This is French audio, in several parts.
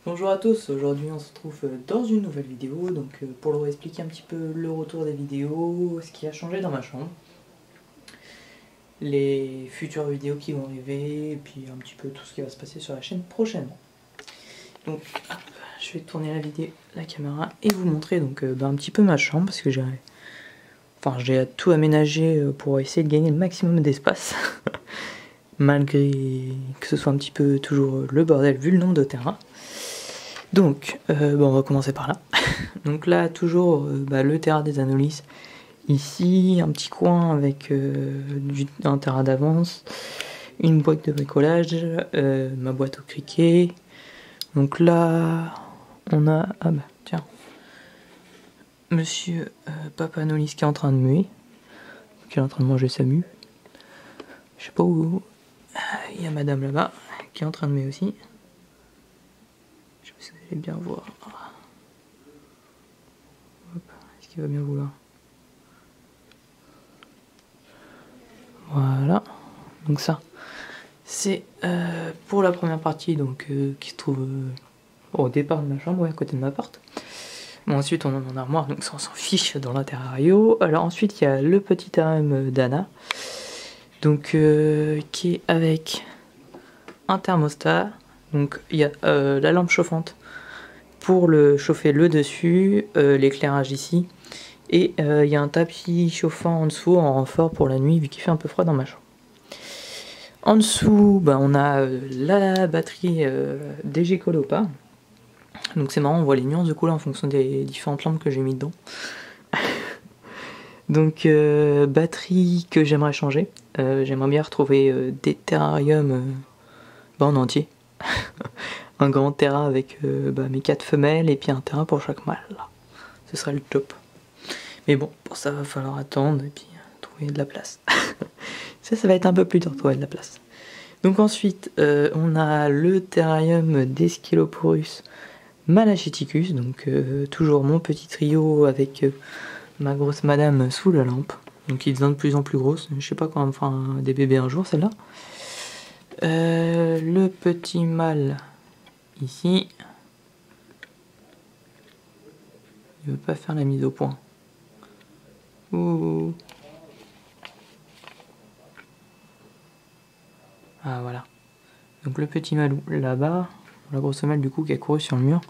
Bonjour à tous, aujourd'hui on se retrouve dans une nouvelle vidéo, donc pour leur expliquer un petit peu le retour des vidéos, ce qui a changé dans ma chambre, les futures vidéos qui vont arriver, et puis un petit peu tout ce qui va se passer sur la chaîne prochainement. Donc hop, je vais tourner la caméra et vous montrer donc un petit peu ma chambre, parce que j'ai tout aménagé pour essayer de gagner le maximum d'espace, malgré que ce soit un petit peu toujours le bordel vu le nombre de terrains. Donc, on va commencer par là. Donc là, toujours le terrain des Anolis. Ici, un petit coin avec un terrain d'avance, une boîte de bricolage, ma boîte au cricket. Donc là, on a, tiens, Monsieur Papa Anolis qui est en train de muer, qui est en train de manger sa mue. Je sais pas où. Il y a Madame là-bas qui est en train de muer aussi. Je sais pas si vous allez bien voir. Est-ce qu'il va bien vouloir? Voilà. Donc ça, c'est pour la première partie donc qui se trouve au départ de ma chambre, à côté de ma porte. Bon, ensuite on a mon armoire, donc ça on s'en fiche dans l'intérieur. Alors ensuite il y a le petit terrarium d'Anna, donc qui est avec un thermostat. Donc il y a la lampe chauffante pour le chauffer le dessus, l'éclairage ici, et il y a un tapis chauffant en dessous en renfort pour la nuit vu qu'il fait un peu froid dans ma chambre. En dessous, on a la batterie DG Colopa. Donc c'est marrant, on voit les nuances de couleur en fonction des différentes lampes que j'ai mis dedans. Donc batterie que j'aimerais changer. J'aimerais bien retrouver des terrariums en entier. Un grand terrain avec mes 4 femelles et puis un terrain pour chaque mâle. Là. Ce serait le top. Mais bon, pour ça va falloir attendre et puis trouver de la place. ça va être un peu plus dur de trouver de la place. Donc ensuite, on a le terrarium d'Eschiloporus malachiticus. Donc toujours mon petit trio avec ma grosse madame sous la lampe. Donc il devient de plus en plus grosse. Je sais pas quand on fera des bébés un jour celle-là. Le petit mâle ici. Il veut pas faire la mise au point. Ouh. Ah voilà. Donc le petit malou là-bas. La grosse femelle du coup qui a couru sur le mur.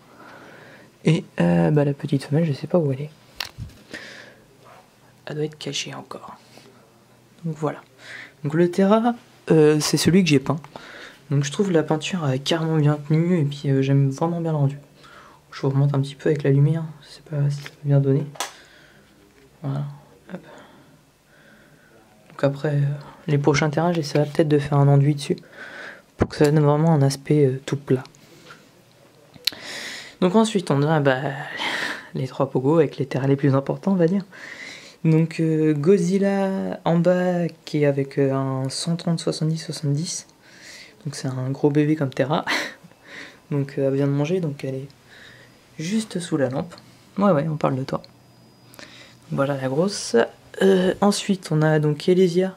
Et la petite femelle, je sais pas où elle est. Elle doit être cachée encore. Donc voilà. Donc le terrain, c'est celui que j'ai peint. Donc je trouve la peinture carrément bien tenue et puis j'aime vraiment bien le rendu. Je vous remonte un petit peu avec la lumière, je sais pas si ça peut bien donner. Voilà. Hop. Donc après, les prochains terrains, j'essaierai peut-être de faire un enduit dessus pour que ça donne vraiment un aspect tout plat. Donc ensuite, on a les 3 pogos avec les terrains les plus importants, on va dire. Donc Godzilla en bas qui est avec un 130-70-70. Donc c'est un gros bébé comme Terra. Donc elle vient de manger, donc elle est juste sous la lampe. Ouais, on parle de toi. Voilà la grosse. Ensuite on a donc Elysia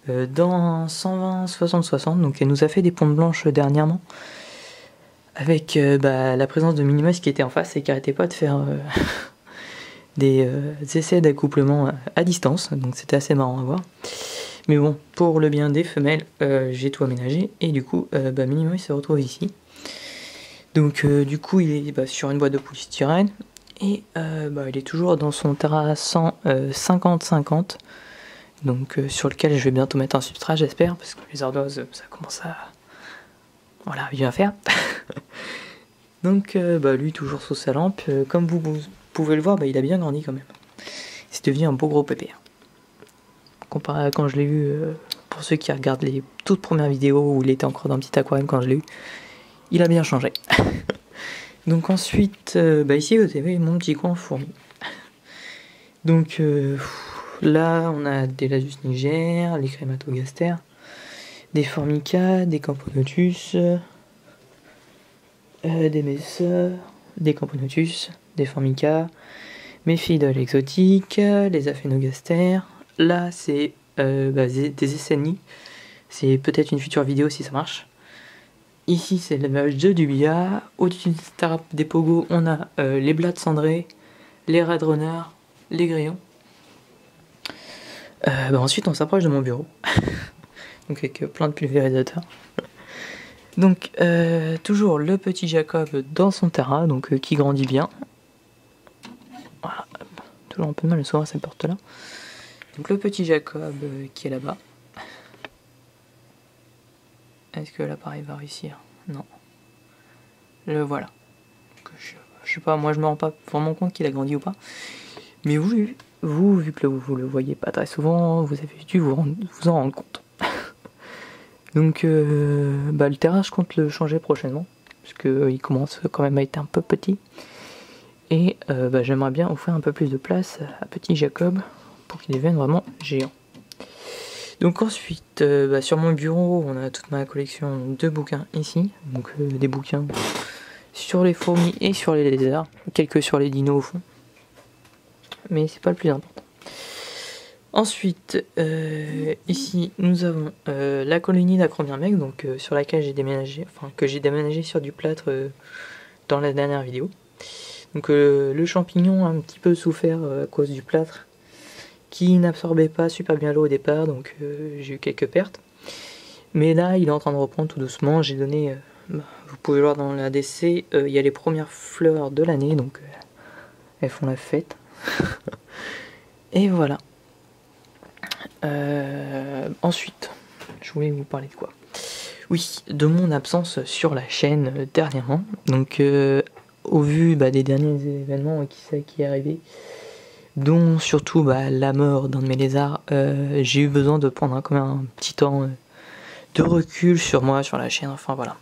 dans 120-60-60. Donc elle nous a fait des pontes blanches dernièrement. Avec la présence de Minimus qui était en face et qui arrêtait pas de faire des essais d'accouplement à distance. Donc c'était assez marrant à voir. Mais bon, pour le bien des femelles, j'ai tout aménagé. Et du coup, Minimus se retrouve ici. Donc du coup, il est sur une boîte de polystyrène. Et il est toujours dans son terrassant 50-50. Donc sur lequel je vais bientôt mettre un substrat, j'espère. Parce que les ardoises, ça commence à... Voilà, bien faire. Donc lui, toujours sous sa lampe. Comme vous pouvez le voir, il a bien grandi quand même. C'est devenu un beau gros pépère. Comparé à quand je l'ai eu, pour ceux qui regardent les toutes premières vidéos où il était encore dans un petit aquarium quand je l'ai eu, il a bien changé. Donc ensuite, ici vous avez mon petit coin fourmi. Donc là on a des Lasus niger, les Crématogastères, des Formica, des Camponotus, des Messeurs, des Camponotus, des Formica, mes Fiddle exotiques, les Aphénogastères. Là c'est des Essénies. C'est peut-être une future vidéo si ça marche. Ici c'est l'élevage de Dubia. Au-dessus des Pogos on a les Blades cendrés, les Red Runner, les Grillons. Ensuite on s'approche de mon bureau. Donc avec plein de pulvérisateurs. Donc toujours le petit Jacob dans son terrain, donc qui grandit bien. Voilà, toujours un peu de mal à s'ouvrir cette porte là. Donc le petit Jacob qui est là-bas. Est-ce que l'appareil va réussir? Non. Le voilà. Je sais pas, moi je me rends pas vraiment compte qu'il a grandi ou pas. Mais vu que vous le voyez pas très souvent, vous avez dû vous en rendre compte. Donc le terrain je compte le changer prochainement. Parce qu'il commence quand même à être un peu petit. Et j'aimerais bien offrir un peu plus de place à petit Jacob pour qu'il devienne vraiment géant. Donc ensuite, sur mon bureau, on a toute ma collection de bouquins ici. Donc des bouquins sur les fourmis et sur les lézards. Quelques sur les dinos au fond. Mais c'est pas le plus important. Ensuite, ici, nous avons la colonie d'Acrobien-Mec, donc sur laquelle j'ai déménagé, que j'ai déménagé sur du plâtre dans la dernière vidéo. Donc le champignon a un petit peu souffert à cause du plâtre qui n'absorbait pas super bien l'eau au départ, donc j'ai eu quelques pertes. Mais là, il est en train de reprendre tout doucement. J'ai donné, vous pouvez voir dans l'ADC, il y a les premières fleurs de l'année, donc elles font la fête. Et voilà. Ensuite, je voulais vous parler de quoi? Oui, de mon absence sur la chaîne dernièrement. Donc au vu des derniers événements qui est arrivé, dont surtout la mort d'un de mes lézards, j'ai eu besoin de prendre quand même un petit temps de recul sur moi, sur la chaîne, enfin voilà.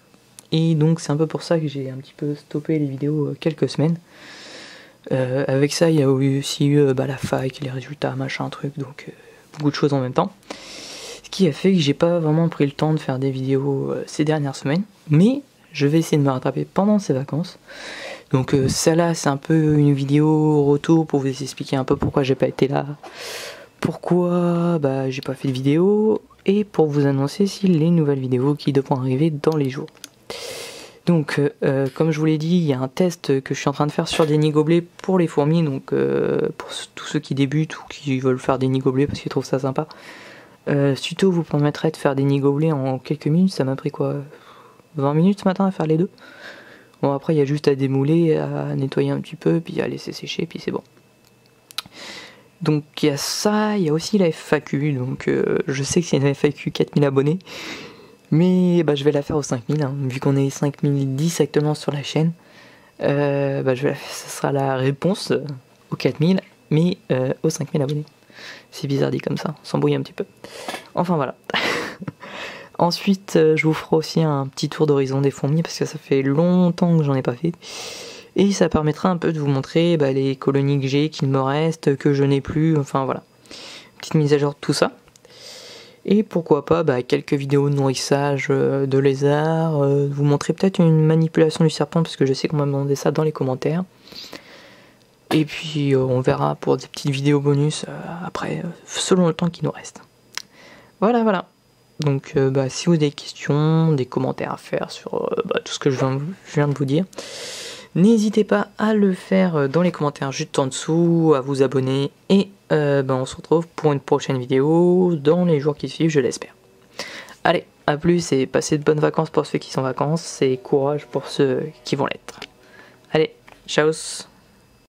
Et donc c'est un peu pour ça que j'ai un petit peu stoppé les vidéos quelques semaines. Avec ça il y a aussi eu la fac, les résultats, machin truc, donc beaucoup de choses en même temps. Ce qui a fait que j'ai pas vraiment pris le temps de faire des vidéos ces dernières semaines, mais je vais essayer de me rattraper pendant ces vacances. Donc celle-là c'est un peu une vidéo retour pour vous expliquer un peu pourquoi j'ai pas été là, pourquoi j'ai pas fait de vidéo, et pour vous annoncer si les nouvelles vidéos qui devront arriver dans les jours. Donc comme je vous l'ai dit, il y a un test que je suis en train de faire sur des nids gobelets pour les fourmis, donc pour tous ceux qui débutent ou qui veulent faire des nids gobelets parce qu'ils trouvent ça sympa. Tuto vous permettrait de faire des nids gobelets en quelques minutes. Ça m'a pris quoi, 20 minutes ce matin à faire les deux. Bon après il y a juste à démouler, à nettoyer un petit peu, puis à laisser sécher, puis c'est bon. Donc il y a ça, il y a aussi la FAQ, donc je sais que c'est une FAQ 4000 abonnés, mais je vais la faire aux 5000, hein, vu qu'on est 5010 actuellement sur la chaîne. Ça sera la réponse aux 4000, mais aux 5000 abonnés. C'est bizarre dit comme ça, on s'embrouille un petit peu. Enfin voilà. Ensuite, je vous ferai aussi un petit tour d'horizon des fourmis, parce que ça fait longtemps que j'en ai pas fait. Et ça permettra un peu de vous montrer les colonies que j'ai, qu'il me reste, que je n'ai plus, enfin voilà. Petite mise à jour de tout ça. Et pourquoi pas quelques vidéos de nourrissage de lézards, vous montrer peut-être une manipulation du serpent, parce que je sais qu'on m'a demandé ça dans les commentaires. Et puis on verra pour des petites vidéos bonus après, selon le temps qui nous reste. Voilà. Donc si vous avez des questions, des commentaires à faire sur tout ce que je viens de vous dire, n'hésitez pas à le faire dans les commentaires juste en dessous, à vous abonner, et on se retrouve pour une prochaine vidéo dans les jours qui suivent, je l'espère. Allez, à plus et passez de bonnes vacances pour ceux qui sont en vacances, et courage pour ceux qui vont l'être. Allez, ciao.